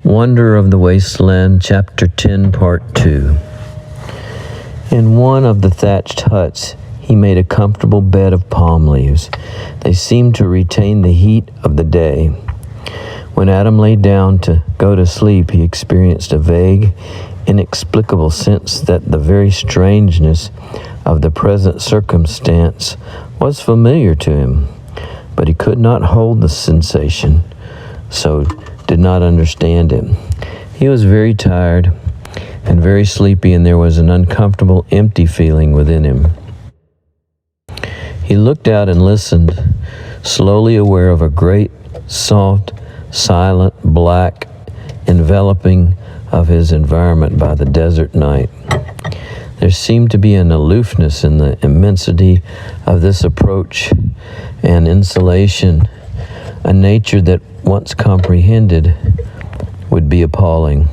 Wonder of the Wasteland, Chapter 10, Part 2. In one of the thatched huts, he made a comfortable bed of palm leaves. They seemed to retain the heat of the day. When Adam lay down to go to sleep, he experienced a vague, inexplicable sense that the very strangeness of the present circumstance was familiar to him, but he could not hold the sensation, so did not understand it. He was very tired and very sleepy, and there was an uncomfortable, empty feeling within him. He looked out and listened, slowly aware of a great, soft, silent, black enveloping of his environment by the desert night. There seemed to be an aloofness in the immensity of this approach, and insulation, a nature that once comprehended would be appalling.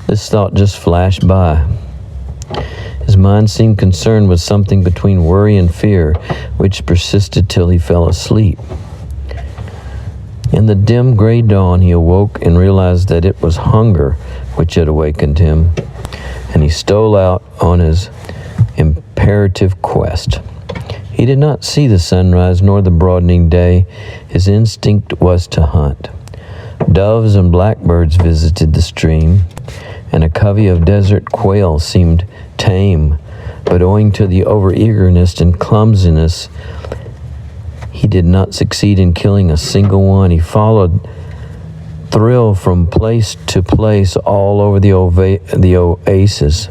This thought just flashed by. His mind seemed concerned with something between worry and fear, which persisted till he fell asleep. In the dim gray dawn, he awoke and realized that it was hunger which had awakened him, and he stole out on his imperative quest. He did not see the sunrise nor the broadening day. His instinct was to hunt. Doves and blackbirds visited the stream, and a covey of desert quail seemed tame, but owing to the overeagerness and clumsiness, he did not succeed in killing a single one. He followed thrill from place to place all over the oasis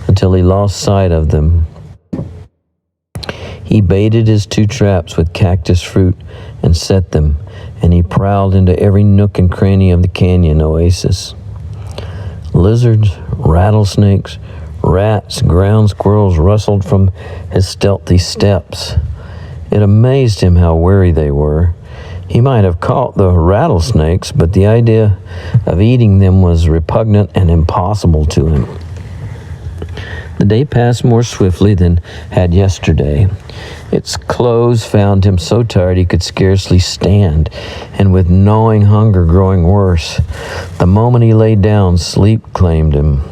until he lost sight of them. He baited his two traps with cactus fruit and set them, and he prowled into every nook and cranny of the canyon oasis. Lizards, rattlesnakes, rats, ground squirrels rustled from his stealthy steps. It amazed him how wary they were. He might have caught the rattlesnakes, but the idea of eating them was repugnant and impossible to him. The day passed more swiftly than had yesterday. Its close found him so tired he could scarcely stand, and with gnawing hunger growing worse. The moment he lay down, sleep claimed him.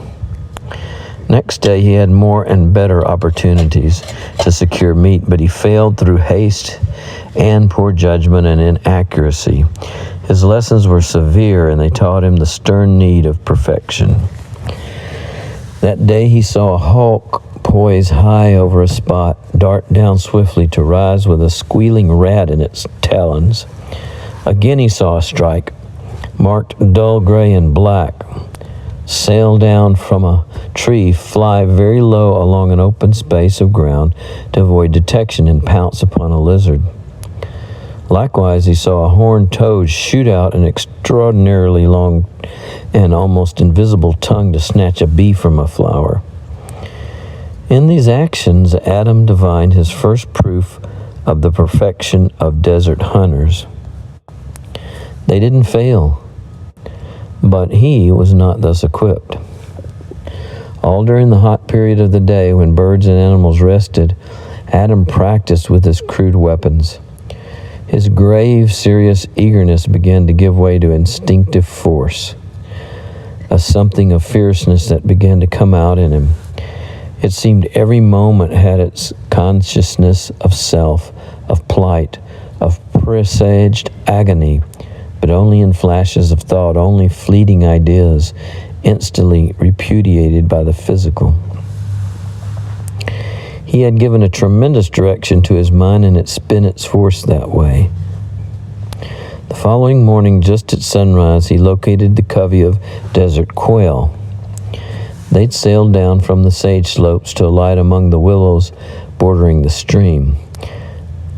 Next day he had more and better opportunities to secure meat, but he failed through haste and poor judgment and inaccuracy. His lessons were severe, and they taught him the stern need of perfection. That day he saw a hawk poise high over a spot, dart down swiftly to rise with a squealing rat in its talons. Again he saw a strike, marked dull gray and black, sail down from a tree, fly very low along an open space of ground to avoid detection, and pounce upon a lizard. Likewise, he saw a horned toad shoot out an extraordinarily long and almost invisible tongue to snatch a bee from a flower. In these actions, Adam divined his first proof of the perfection of desert hunters. They didn't fail, but he was not thus equipped. All during the hot period of the day, when birds and animals rested, Adam practiced with his crude weapons. His grave, serious eagerness began to give way to instinctive force, a something of fierceness that began to come out in him. It seemed every moment had its consciousness of self, of plight, of presaged agony, but only in flashes of thought, only fleeting ideas, instantly repudiated by the physical. He had given a tremendous direction to his mind, and it spent its force that way. The following morning, just at sunrise, he located the covey of desert quail. They'd sailed down from the sage slopes to alight among the willows bordering the stream.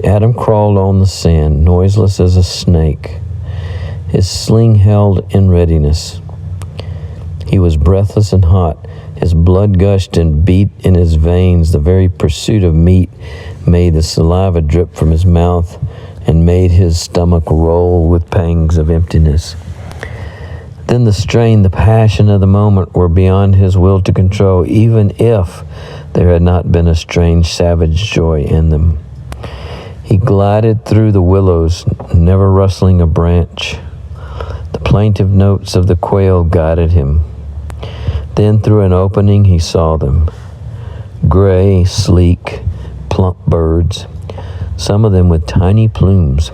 Adam crawled on the sand, noiseless as a snake, his sling held in readiness. He was breathless and hot. His blood gushed and beat in his veins. The very pursuit of meat made the saliva drip from his mouth and made his stomach roll with pangs of emptiness. Then the strain, the passion of the moment were beyond his will to control, even if there had not been a strange, savage joy in them. He glided through the willows, never rustling a branch. The plaintive notes of the quail guided him. Then through an opening he saw them. Gray, sleek, plump birds, some of them with tiny plumes.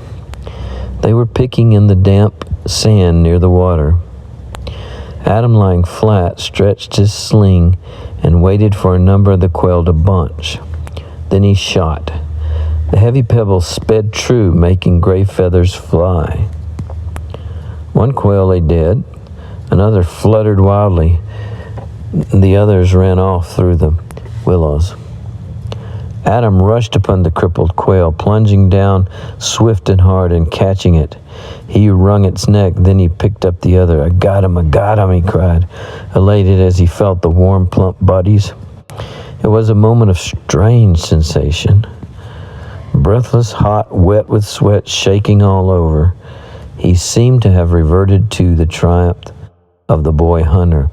They were picking in the damp sand near the water. Adam, lying flat, stretched his sling and waited for a number of the quail to bunch. Then he shot. The heavy pebbles sped true, making gray feathers fly. One quail lay dead. Another fluttered wildly. The others ran off through the willows. Adam rushed upon the crippled quail, plunging down swift and hard and catching it. He wrung its neck, then he picked up the other. I got him, he cried, elated as he felt the warm, plump bodies. It was a moment of strange sensation. Breathless, hot, wet with sweat, shaking all over, he seemed to have reverted to the triumph of the boy hunter.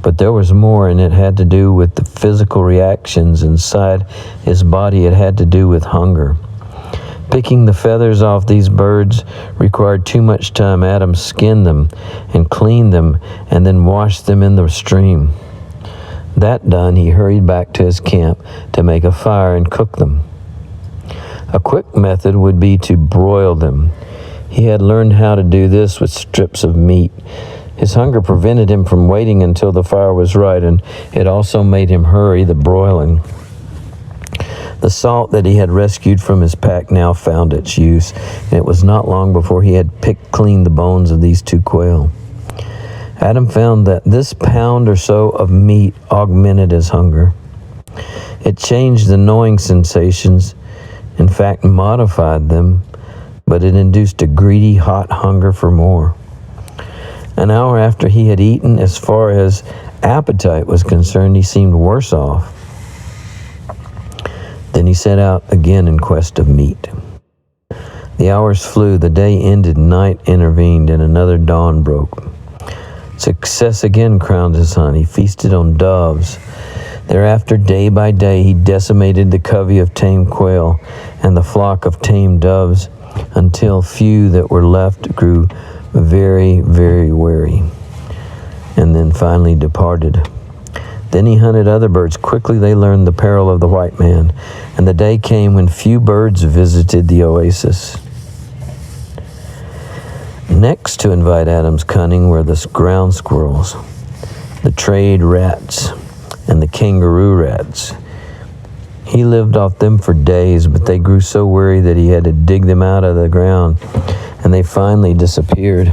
But there was more, and it had to do with the physical reactions inside his body. It had to do with hunger. Picking the feathers off these birds required too much time. Adam skinned them and cleaned them and then washed them in the stream. That done, he hurried back to his camp to make a fire and cook them. A quick method would be to broil them. He had learned how to do this with strips of meat. His hunger prevented him from waiting until the fire was right, and it also made him hurry the broiling. The salt that he had rescued from his pack now found its use, and it was not long before he had picked clean the bones of these two quail. Adam found that this pound or so of meat augmented his hunger. It changed the gnawing sensations, in fact modified them, but it induced a greedy, hot hunger for more. An hour after he had eaten, as far as appetite was concerned, he seemed worse off. Then he set out again in quest of meat. The hours flew, the day ended, night intervened, and another dawn broke. Success again crowned his hunt. He feasted on doves. Thereafter, day by day, he decimated the covey of tame quail and the flock of tame doves, until few that were left grew very, very wary, and then finally departed. Then he hunted other birds. Quickly they learned the peril of the white man, and the day came when few birds visited the oasis. Next to invite Adam's cunning were the ground squirrels, the trade rats, and the kangaroo rats. He lived off them for days, but they grew so weary that he had to dig them out of the ground, and they finally disappeared.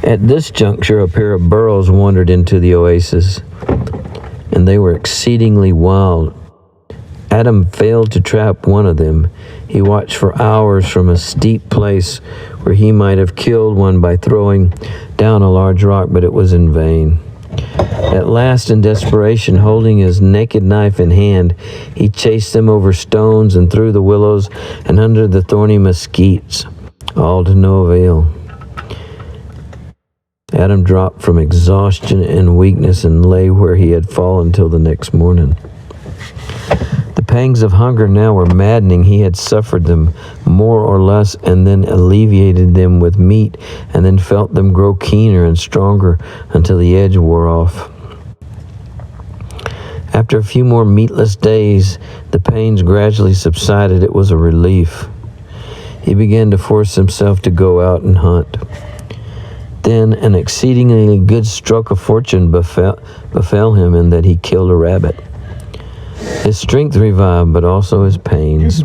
At this juncture, a pair of burros wandered into the oasis, and they were exceedingly wild. Adam failed to trap one of them. He watched for hours from a steep place where he might have killed one by throwing down a large rock, but it was in vain. At last, in desperation, holding his naked knife in hand, he chased them over stones and through the willows and under the thorny mesquites, all to no avail. Adam dropped from exhaustion and weakness and lay where he had fallen till the next morning. The pangs of hunger now were maddening. He had suffered them more or less and then alleviated them with meat and then felt them grow keener and stronger until the edge wore off. After a few more meatless days, the pains gradually subsided. It was a relief. He began to force himself to go out and hunt. Then an exceedingly good stroke of fortune befell him in that he killed a rabbit. His strength revived, but also his pains.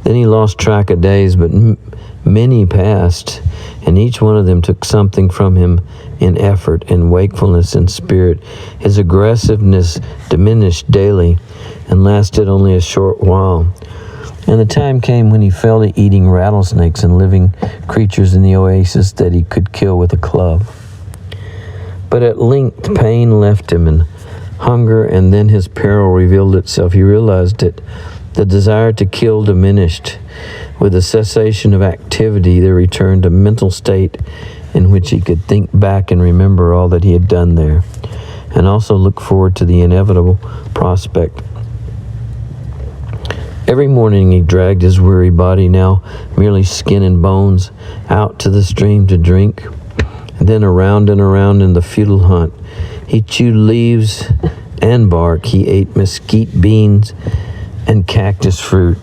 Then he lost track of days, but many passed, and each one of them took something from him in effort, in wakefulness, and spirit. His aggressiveness diminished daily and lasted only a short while. And the time came when he fell to eating rattlesnakes and living creatures in the oasis that he could kill with a club. But at length pain left him and hunger, and then his peril revealed itself. He realized it. The desire to kill diminished. With the cessation of activity, there returned a mental state in which he could think back and remember all that he had done there, and also look forward to the inevitable prospect. Every morning he dragged his weary body, now merely skin and bones, out to the stream to drink, and then around and around in the futile hunt. He chewed leaves and bark. He ate mesquite beans and cactus fruit.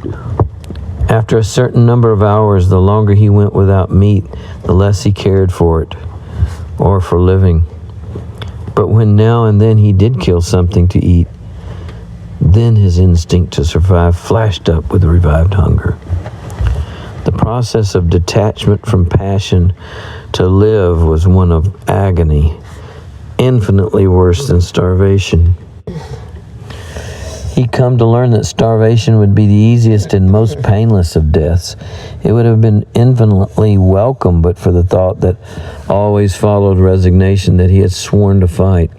After a certain number of hours, the longer he went without meat, the less he cared for it, or for living. But when now and then he did kill something to eat, then his instinct to survive flashed up with revived hunger. The process of detachment from passion to live was one of agony, infinitely worse than starvation. He'd come to learn that starvation would be the easiest and most painless of deaths. It would have been infinitely welcome but for the thought that always followed resignation that he had sworn to fight.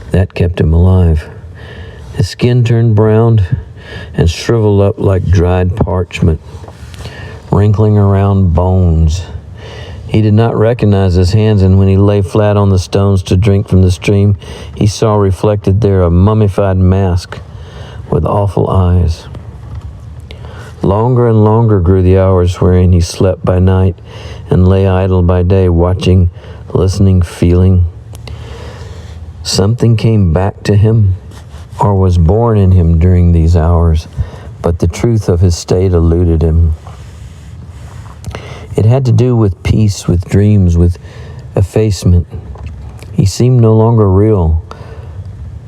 That kept him alive. His skin turned brown and shriveled up like dried parchment, wrinkling around bones. He did not recognize his hands, and when he lay flat on the stones to drink from the stream, he saw reflected there a mummified mask with awful eyes. Longer and longer grew the hours wherein he slept by night and lay idle by day, watching, listening, feeling. Something came back to him, or was born in him during these hours, but the truth of his state eluded him. It had to do with peace, with dreams, with effacement. He seemed no longer real.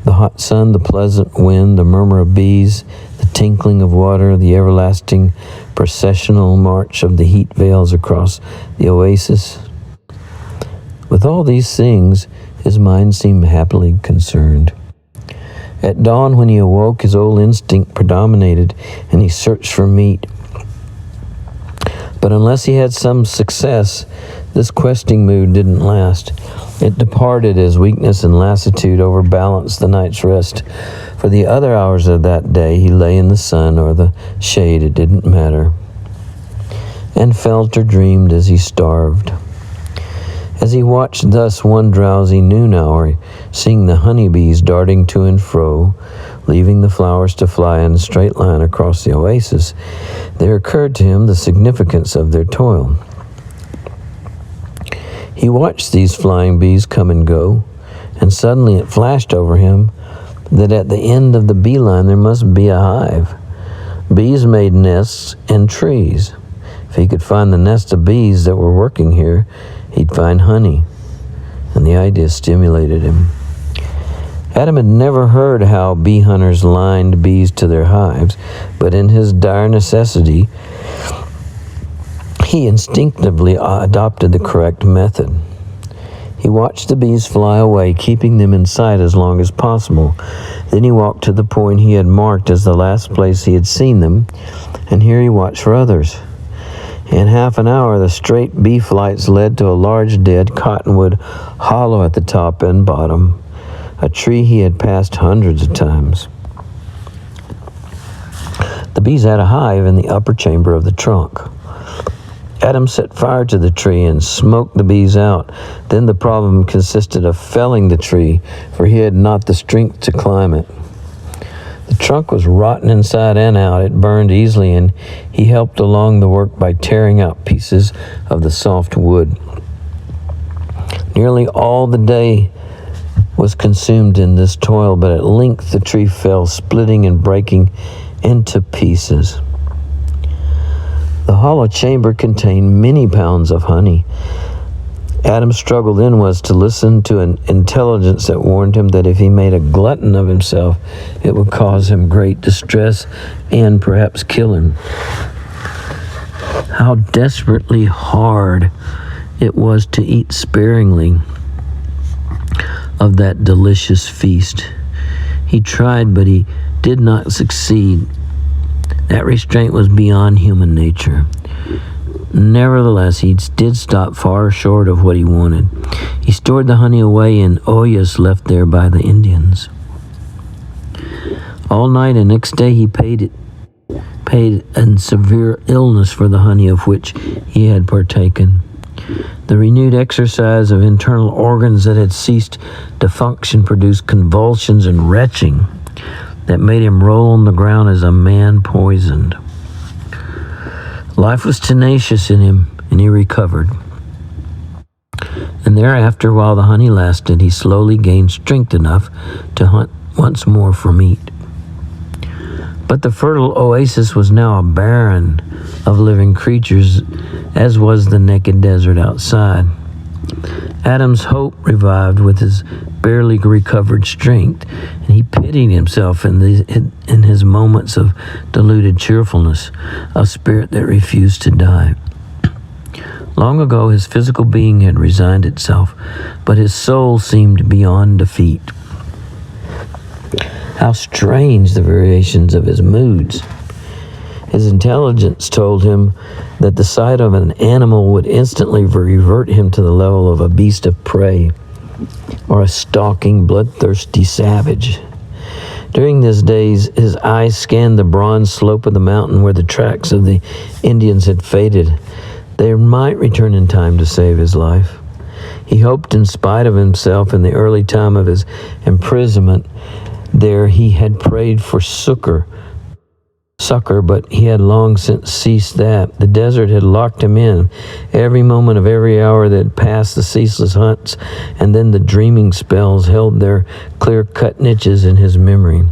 The hot sun, the pleasant wind, the murmur of bees, the tinkling of water, the everlasting processional march of the heat veils across the oasis. With all these things, his mind seemed happily concerned. At dawn, when he awoke, his old instinct predominated, and he searched for meat. But unless he had some success, this questing mood didn't last. It departed as weakness and lassitude overbalanced the night's rest. For the other hours of that day, he lay in the sun or the shade, it didn't matter, and felt or dreamed as he starved. As he watched thus one drowsy noon hour, seeing the honeybees darting to and fro, leaving the flowers to fly in a straight line across the oasis, there occurred to him the significance of their toil. He watched these flying bees come and go, and suddenly it flashed over him that at the end of the bee line there must be a hive. Bees made nests in trees. If he could find the nest of bees that were working here, he'd find honey, and the idea stimulated him. Adam had never heard how bee hunters lined bees to their hives, but in his dire necessity, he instinctively adopted the correct method. He watched the bees fly away, keeping them in sight as long as possible. Then he walked to the point he had marked as the last place he had seen them, and here he watched for others. In half an hour, the straight bee flights led to a large dead cottonwood hollow at the top and bottom, a tree he had passed hundreds of times. The bees had a hive in the upper chamber of the trunk. Adam set fire to the tree and smoked the bees out. Then the problem consisted of felling the tree, for he had not the strength to climb it. The trunk was rotten inside and out. It burned easily, and he helped along the work by tearing out pieces of the soft wood. Nearly all the day was consumed in this toil, but at length the tree fell, splitting and breaking into pieces. The hollow chamber contained many pounds of honey. Adam's struggle then was to listen to an intelligence that warned him that if he made a glutton of himself, it would cause him great distress and perhaps kill him. How desperately hard it was to eat sparingly of that delicious feast. He tried, but he did not succeed. That restraint was beyond human nature. Nevertheless, he did stop far short of what he wanted. He stored the honey away in ollas left there by the Indians. All night and next day he paid in severe illness for the honey of which he had partaken. The renewed exercise of internal organs that had ceased to function produced convulsions and retching. that made him roll on the ground as a man poisoned. Life was tenacious in him, and he recovered. And thereafter, while the honey lasted, he slowly gained strength enough to hunt once more for meat. But the fertile oasis was now barren of living creatures, as was the naked desert outside. Adam's hope revived with his barely recovered strength, and he pitied himself in his moments of deluded cheerfulness, a spirit that refused to die. Long ago, his physical being had resigned itself, but his soul seemed beyond defeat. How strange the variations of his moods. His intelligence told him that the sight of an animal would instantly revert him to the level of a beast of prey or a stalking, bloodthirsty savage. During these days, his eyes scanned the bronze slope of the mountain where the tracks of the Indians had faded. They might return in time to save his life. He hoped, in spite of himself, in the early time of his imprisonment there, he had prayed for succor, but he had long since ceased that. The desert had locked him in. Every moment of every hour that had passed, the ceaseless hunts, and then the dreaming spells held their clear-cut niches in his memory.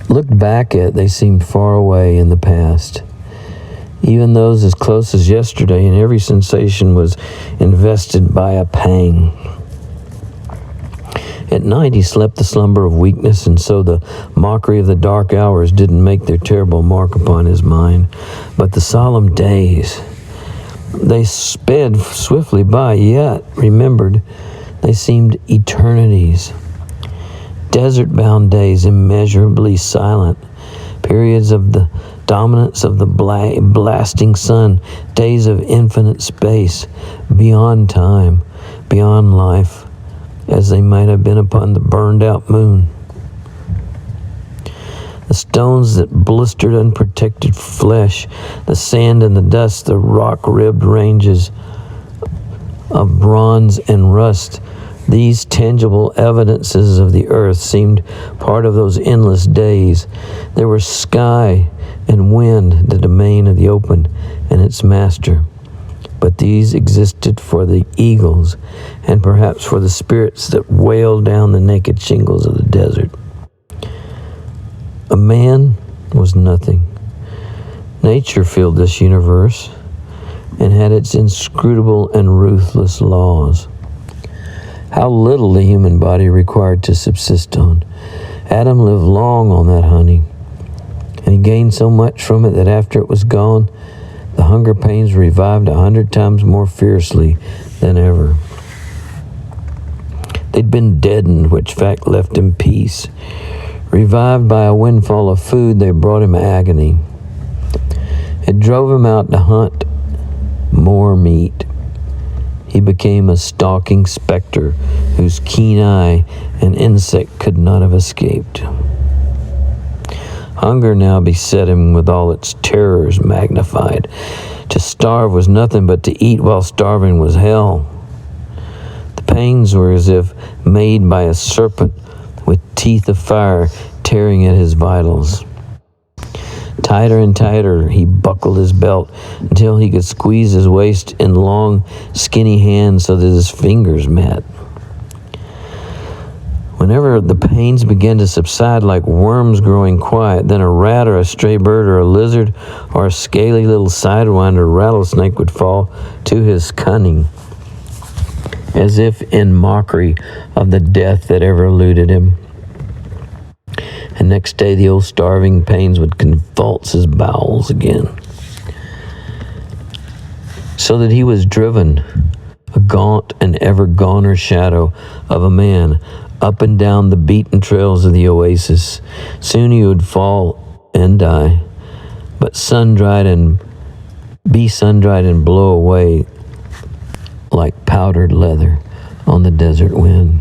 Looked back at, they seemed far away in the past. Even those as close as yesterday, and every sensation was invested by a pang. At night he slept the slumber of weakness, and so the mockery of the dark hours didn't make their terrible mark upon his mind. But the solemn days, they sped swiftly by, yet, remembered, they seemed eternities. Desert-bound days, immeasurably silent, periods of the dominance of the blasting sun, days of infinite space, beyond time, beyond life, as they might have been upon the burned-out moon. The stones that blistered unprotected flesh, the sand and the dust, the rock-ribbed ranges of bronze and rust, these tangible evidences of the earth seemed part of those endless days. There were sky and wind, the domain of the open and its master. But these existed for the eagles and perhaps for the spirits that wailed down the naked shingles of the desert. A man was nothing. Nature filled this universe and had its inscrutable and ruthless laws. How little the human body required to subsist on. Adam lived long on that honey, and he gained so much from it that after it was gone, the hunger pains revived 100 times more fiercely than ever. They'd been deadened, which fact left him peace. Revived by a windfall of food, they brought him agony. It drove him out to hunt more meat. He became a stalking specter whose keen eye an insect could not have escaped. Hunger now beset him with all its terrors magnified. To starve was nothing, but to eat while starving was hell. The pains were as if made by a serpent with teeth of fire tearing at his vitals. Tighter and tighter he buckled his belt until he could squeeze his waist in long, skinny hands so that his fingers met. Whenever the pains began to subside like worms growing quiet, then a rat or a stray bird or a lizard or a scaly little sidewinder rattlesnake would fall to his cunning, as if in mockery of the death that ever eluded him. And next day the old starving pains would convulse his bowels again, so that he was driven, a gaunt and ever goner shadow of a man, up and down the beaten trails of the oasis. Soon he would fall and die, but sun-dried and blow away like powdered leather on the desert wind.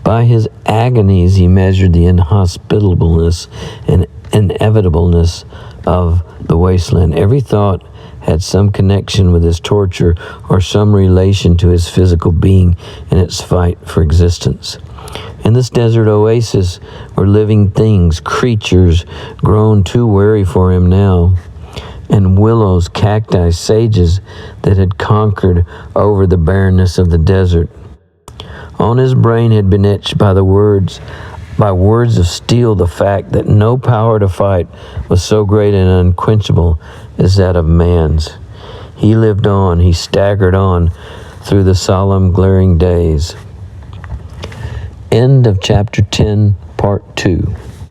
By his agonies he measured the inhospitableness and inevitableness of the wasteland. Every thought had some connection with his torture or some relation to his physical being in its fight for existence. In this desert oasis were living things, creatures grown too weary for him now, and willows, cacti, sages that had conquered over the barrenness of the desert. On his brain had been etched by words of steel, the fact that no power to fight was so great and unquenchable as that of man's. He lived on, he staggered on through the solemn, glaring days. End of chapter 10, part 2.